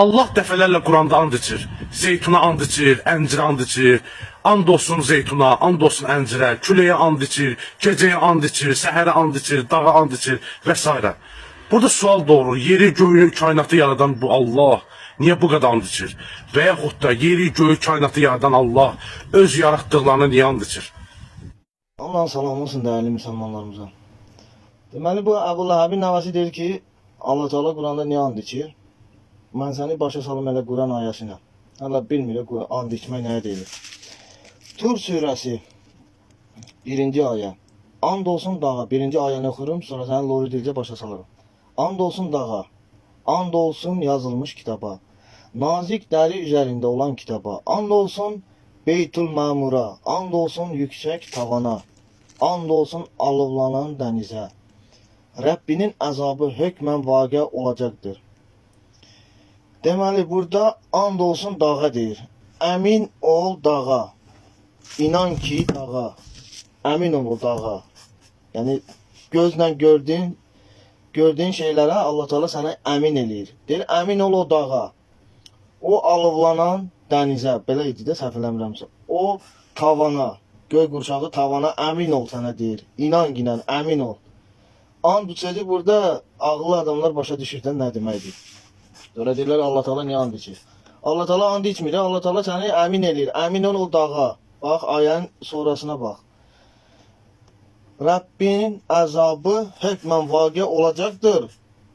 Allah dəfələrlə Quranda and içir. Zeytuna and içir, əncirə and içir. And olsun zeytuna, and olsun əncirə, küləyə and içir, gecəyə and içir, səhərə and içir, dağa and içir və s. Burada sual doğru. Yeri, göyü, kainatı yaradan bu Allah niyə bu qədər and içir? Və yaxud da yeri, göyü, kainatı yaradan Allah öz yaratdıqlarına niyə and içir? Allah'ın salamı olsun değerli Müslümanlarımıza. Deməli bu Əbu Ləhəbin nəvəsi deyir ki, Allah Teala Quranda niyə and içir? Mən səni başa salım elə Quran ayəsinə. Hələ bilmir and içmək nəyə deyilir. Tur surəsi 1-ci ayə. And olsun dağa. 1-ci ayəni oxurum, sonra səni loru dilcə başa salarım. And olsun dağa. And olsun yazılmış kitaba. Nazik dəri üzərində olan kitaba. And olsun Beytul Məmura. And olsun yüksək tavana. And olsun alovlanan dənizə. Rəbbinin əzabı hökmən vaqe olacaqdır. Deməli burada and olsun dağa deyir. Əmin ol dağa. İnan ki dağa. Əmin ol dağa. Yəni gözlə gördüyün şeylərə Allah Teala sənə əmin eləyir. Deyir əmin ol o dağa. O alovlanan dənizə, belə idi də səhv eləmirəmsə. O tavana, göy qurşağı tavana əmin ol sənə deyir. İnan ki əmin ol. And sözü burada ağıllı adamlar başa düşürdən nə deməkdir? Sonra deyirlər Allah Teala niyə and içir? Allah Teala and içmir. Allah Teala səni əmin eləyir. Əmin ol o dağa. Bax ayənin sonrasına bax. Rəbbin əzabı hökmən vaqe olacaqdır.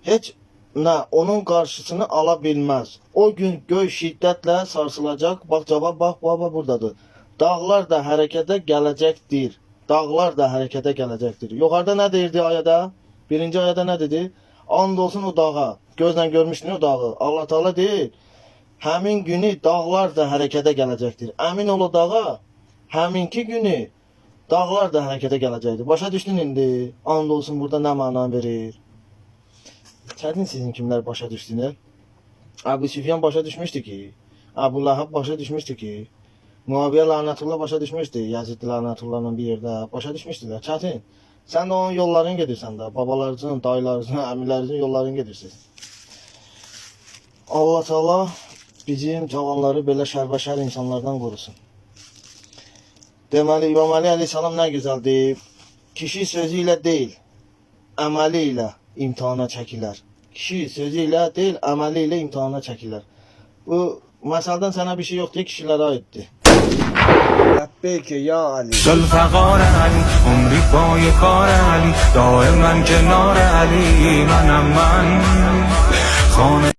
Heç nə onun qarşısını ala bilməz. O gün göy şiddətlə sarsılacaq. Bax cavab bax buradadır. Dağlar da hərəkətə gələcəkdir. Dağlar da hərəkətə gələcəkdir. Yuxarıda nə deyirdi ayədə? 1-ci ayədə nə dedi? And olsun o dağa. Gözlə görmüşdün o dağı. Allah Teala deyir, həmin günü dağlar da hərəkətə gələcəkdir. Əmin ol o dağa, həminki günü dağlar da hərəkətə gələcəkdir. Başa düşdün indi? And olsun burada nə məna verir? Çətin sizin kimlər başa düşdünüz? Əbu Süfyan başa düşmüşdü ki, Əbu Ləhəb başa düşmüşdü ki, Muaviyə lanətullah başa düşmüşdü, Yazid lanətullahla bir yerdə başa düşmüşdülər. Çətin. Sən də onun yollarını gedirsən də, babalarınızın, dayılarınızın, əmirlərinizin yollarını gedirsiniz. Allah Teala bizim cavanları belə şər insanlardan qorusun. Deməli İmam Ali Aleyhisselam nə gözəl deyib, kişi sözü ilə deyil, əməli ilə imtihana çəkilər. Kişi sözü ilə deyil, əməli ilə imtihana çəkilər. Bu məsəldən sənə bir şey yoxdur, kişilərə aiddir. لبیک یا علی ذوالفقار علی عمری پای کار علی دائما کنار علی منم من خانه